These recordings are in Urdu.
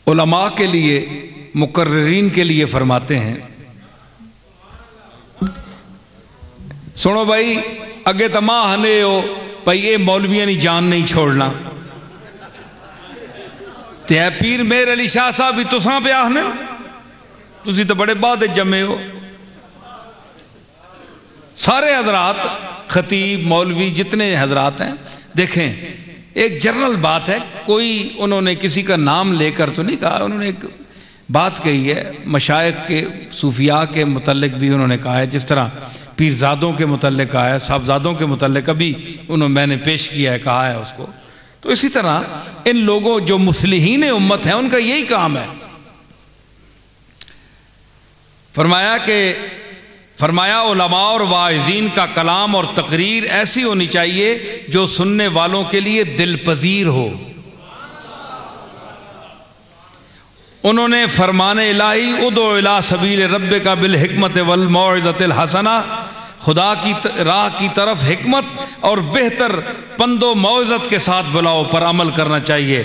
علماء کے لیے مقررین کے لیے فرماتے ہیں سنو بھائی اگے تو ماں ہنے ہو بھائی یہ مولویاں نہیں جان نہیں چھوڑنا تے ہے پیر میر علی شاہ صاحب بھی تساں پہ آہنے تسی تو بڑے بعد جمے ہو سارے حضرات خطیب مولوی جتنے حضرات ہیں دیکھیں ایک جنرل بات ہے کوئی انہوں نے کسی کا نام لے کر تو نہیں کہا انہوں نے ایک بات کہی ہے مشائخ کے صوفیاء کے متعلق بھی انہوں نے کہا ہے جس طرح پیرزادوں کے متعلق کہا ہے صاحبزادوں کے متعلق ابھی میں نے پیش کیا ہے کہا ہے اس کو تو اسی طرح ان لوگوں جو مصلحین امت ہیں ان کا یہی کام ہے فرمایا علماء اور واعظین کا کلام اور تقریر ایسی ہونی چاہیے جو سننے والوں کے لیے دل پذیر ہو انہوں نے فرمان الہی ادعو الی سبیل ربک بالحکمت والموعظۃ الحسنہ خدا کی راہ کی طرف حکمت اور بہتر پند و موعظت کے ساتھ بلاؤ پر عمل کرنا چاہیے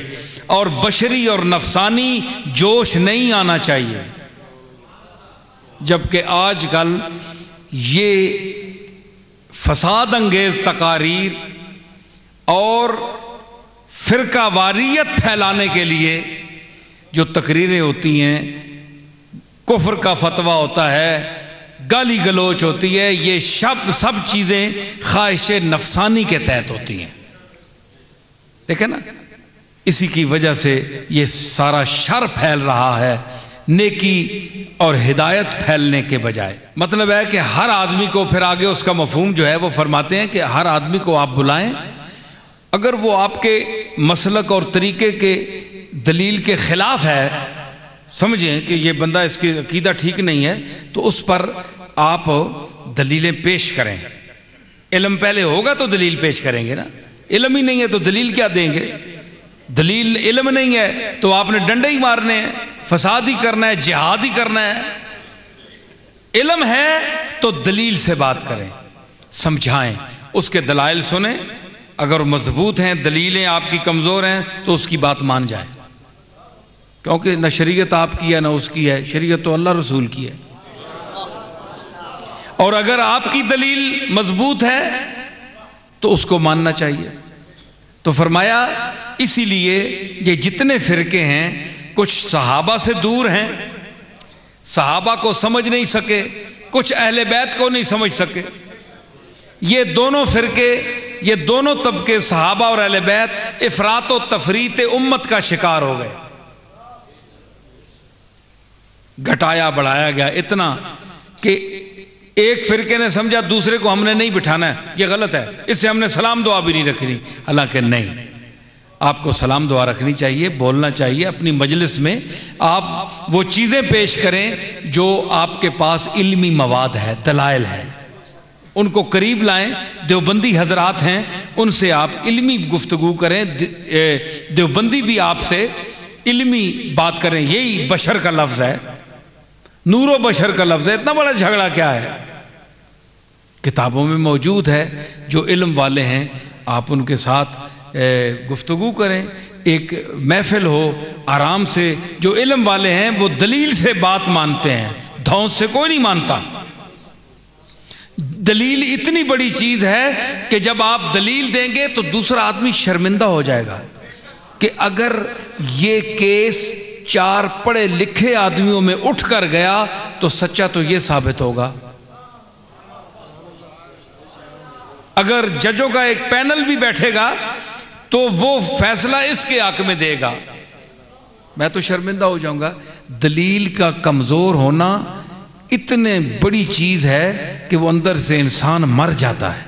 اور بشری اور نفسانی جوش نہیں آنا چاہیے جبکہ آج کل یہ فساد انگیز تقاریر اور فرقہ واریت پھیلانے کے لیے جو تقریریں ہوتی ہیں کفر کا فتویٰ ہوتا ہے گالی گلوچ ہوتی ہے یہ سب چیزیں خواہش نفسانی کے تحت ہوتی ہیں دیکھیں نا اسی کی وجہ سے یہ سارا شر پھیل رہا ہے نیکی اور ہدایت پھیلنے کے بجائے مطلب ہے کہ ہر آدمی کو پھر آگے اس کا مفہوم جو ہے وہ فرماتے ہیں کہ ہر آدمی کو آپ بلائیں اگر وہ آپ کے مسلک اور طریقے کے دلیل کے خلاف ہے سمجھیں کہ یہ بندہ اس کی عقیدہ ٹھیک نہیں ہے تو اس پر آپ دلیلیں پیش کریں علم پہلے ہوگا تو دلیل پیش کریں گے نا علم ہی نہیں ہے تو دلیل کیا دیں گے دلیل علم نہیں ہے تو آپ نے ڈنڈے ہی مارنے ہیں فساد ہی کرنا ہے جہاد ہی کرنا ہے علم ہے تو دلیل سے بات کریں سمجھائیں اس کے دلائل سنیں اگر مضبوط ہیں دلیلیں آپ کی کمزور ہیں تو اس کی بات مان جائیں کیونکہ نہ شریعت آپ کی ہے نہ اس کی ہے شریعت تو اللہ رسول کی ہے اور اگر آپ کی دلیل مضبوط ہے تو اس کو ماننا چاہیے تو فرمایا اسی لیے یہ جتنے فرقے ہیں کچھ صحابہ سے دور ہیں صحابہ کو سمجھ نہیں سکے کچھ اہل بیت کو نہیں سمجھ سکے یہ دونوں فرقے یہ دونوں طبقے صحابہ اور اہل بیت افراط و تفریط امت کا شکار ہو گئے گھٹایا بڑھایا گیا اتنا کہ ایک فرقے نے سمجھا دوسرے کو ہم نے نہیں بٹھانا ہے یہ غلط ہے اس سے ہم نے سلام دعا بھی نہیں رکھنی حالانکہ نہیں آپ کو سلام دعا رکھنی چاہیے بولنا چاہیے اپنی مجلس میں آپ وہ چیزیں پیش کریں جو آپ کے پاس علمی مواد ہے دلائل ہے ان کو قریب لائیں دیوبندی حضرات ہیں ان سے آپ علمی گفتگو کریں دیوبندی بھی آپ سے علمی بات کریں یہی بشر کا لفظ ہے نور و بشر کا لفظ ہے اتنا بڑا جھگڑا کیا ہے کتابوں میں موجود ہے جو علم والے ہیں آپ ان کے ساتھ گفتگو کریں ایک محفل ہو آرام سے جو علم والے ہیں وہ دلیل سے بات مانتے ہیں دھونس سے کوئی نہیں مانتا دلیل اتنی بڑی چیز ہے کہ جب آپ دلیل دیں گے تو دوسرا آدمی شرمندہ ہو جائے گا کہ اگر یہ کیس چار پڑھے لکھے آدمیوں میں اٹھ کر گیا تو سچا تو یہ ثابت ہوگا اگر ججوں کا ایک پینل بھی بیٹھے گا تو وہ فیصلہ اس کے حق میں دے گا میں تو شرمندہ ہو جاؤں گا دلیل کا کمزور ہونا اتنے بڑی چیز ہے کہ وہ اندر سے انسان مر جاتا ہے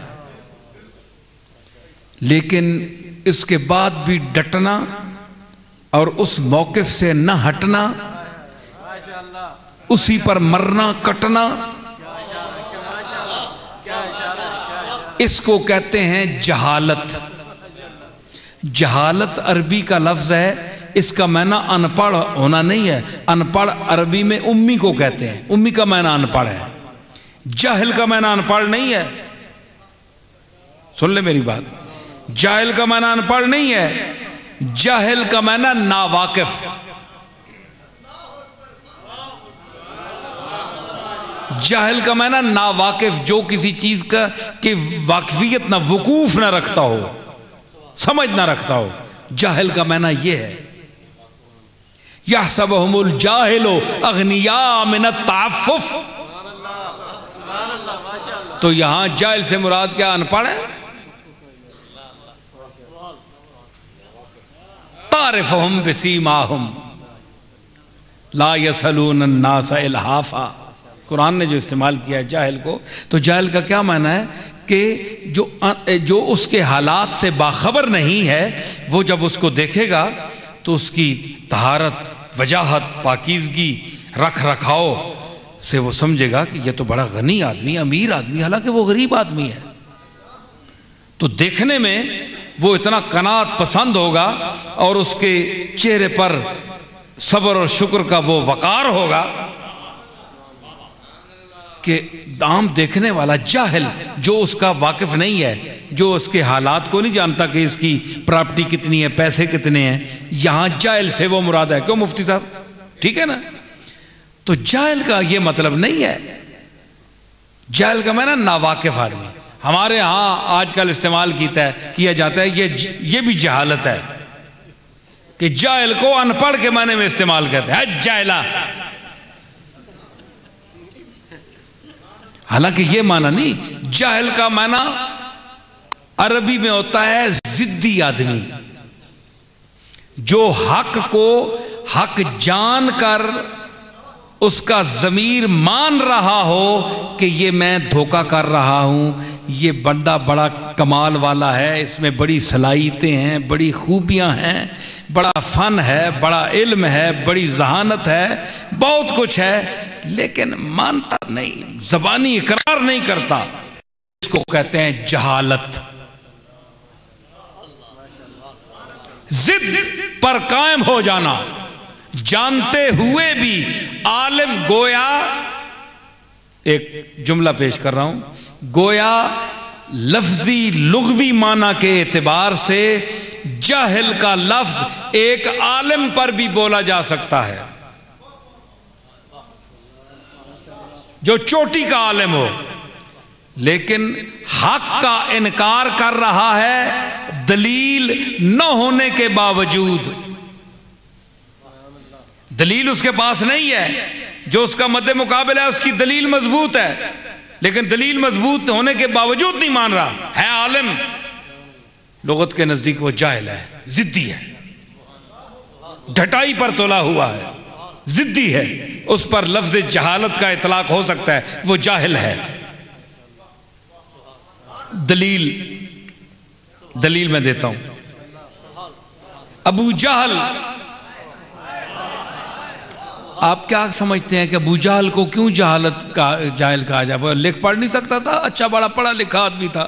لیکن اس کے بعد بھی ڈٹنا اور اس موقف سے نہ ہٹنا اسی پر مرنا کٹنا اس کو کہتے ہیں جہالت جہالت عربی کا لفظ ہے اس کا معنی ان پڑھ ہونا نہیں ہے ان پڑھ عربی میں امی کو کہتے ہیں امی کا معنی ان پڑھ ہے جاہل کا معنی ان پڑھ نہیں ہے سن لے میری بات جاہل کا معنی ان پڑھ نہیں ہے جاہل کا معنی ناواقف جاہل کا معنی ناواقف، جو کسی چیز کا کہ واقفیت نہ، وقوف نہ رکھتا ہو، سمجھ نہ رکھتا ہو، جاہل کا معنی یہ ہے۔ یحسبہم الجاہل اغنیاء من التعفف، تو یہاں جاہل سے مراد کیا؟ ان پڑھ ہے۔ تعرفہم بسیماہم لا یسألون الناس الحافا، قرآن نے جو استعمال کیا جاہل کو، تو جاہل کا کیا معنی ہے کہ جو اس کے حالات سے باخبر نہیں ہے، وہ جب اس کو دیکھے گا تو اس کی طہارت، وجاہت، پاکیزگی، رکھ رکھاؤ سے وہ سمجھے گا کہ یہ تو بڑا غنی آدمی، امیر آدمی، حالانکہ وہ غریب آدمی ہے۔ تو دیکھنے میں وہ اتنا قناعت پسند ہوگا اور اس کے چہرے پر صبر اور شکر کا وہ وقار ہوگا کہ عام دیکھنے والا جاہل، جو اس کا واقف نہیں ہے، جو اس کے حالات کو نہیں جانتا کہ اس کی پراپرٹی کتنی ہے، پیسے کتنے ہیں، یہاں جاہل سے وہ مراد ہے۔ کیوں مفتی صاحب؟ ٹھیک ہے نا؟ تو جاہل کا یہ مطلب نہیں ہے۔ جاہل کا معنی ناواقف آدمی۔ ہمارے ہاں آج کل استعمال کیا جاتا ہے، یہ بھی جہالت ہے کہ جاہل کو ان پڑھ کے معنی میں استعمال کرتے ہیں، جاہلہ۔ حالانکہ یہ معنی نہیں، جاہل کا معنی عربی میں ہوتا ہے ضدی آدمی، جو حق کو حق جان کر اس کا ضمیر مان رہا ہو کہ یہ میں دھوکہ کر رہا ہوں، یہ بندہ بڑا کمال والا ہے، اس میں بڑی صلاحیتیں ہیں، بڑی خوبیاں ہیں، بڑا فن ہے، بڑا علم ہے، بڑی ذہانت ہے، بہت کچھ ہے، لیکن مانتا نہیں، زبانی اقرار نہیں کرتا۔ اس کو کہتے ہیں جہالت۔ ضد پر قائم ہو جانا، جانتے ہوئے بھی عالم گویا، ایک جملہ پیش کر رہا ہوں، گویا لفظی لغوی معنی کے اعتبار سے جاہل کا لفظ ایک عالم پر بھی بولا جا سکتا ہے، جو چوٹی کا عالم ہو، لیکن حق کا انکار کر رہا ہے دلیل نہ ہونے کے باوجود۔ دلیل اس کے پاس نہیں ہے، جو اس کا مد مقابل ہے اس کی دلیل مضبوط ہے، لیکن دلیل مضبوط ہونے کے باوجود نہیں مان رہا، ہے عالم، لغت کے نزدیک وہ جاہل ہے، ضدی ہے، ڈھٹائی پر تولا ہوا ہے، ضدی ہے، اس پر لفظ جہالت کا اطلاق ہو سکتا ہے، وہ جاہل ہے۔ دلیل میں دیتا ہوں۔ ابو جہل، آپ کیا سمجھتے ہیں کہ ابو جہل کو کیوں جاہل کہا جائے؟ وہ لکھ پڑھ نہیں سکتا تھا، اچھا بڑا پڑھا لکھا آدمی تھا،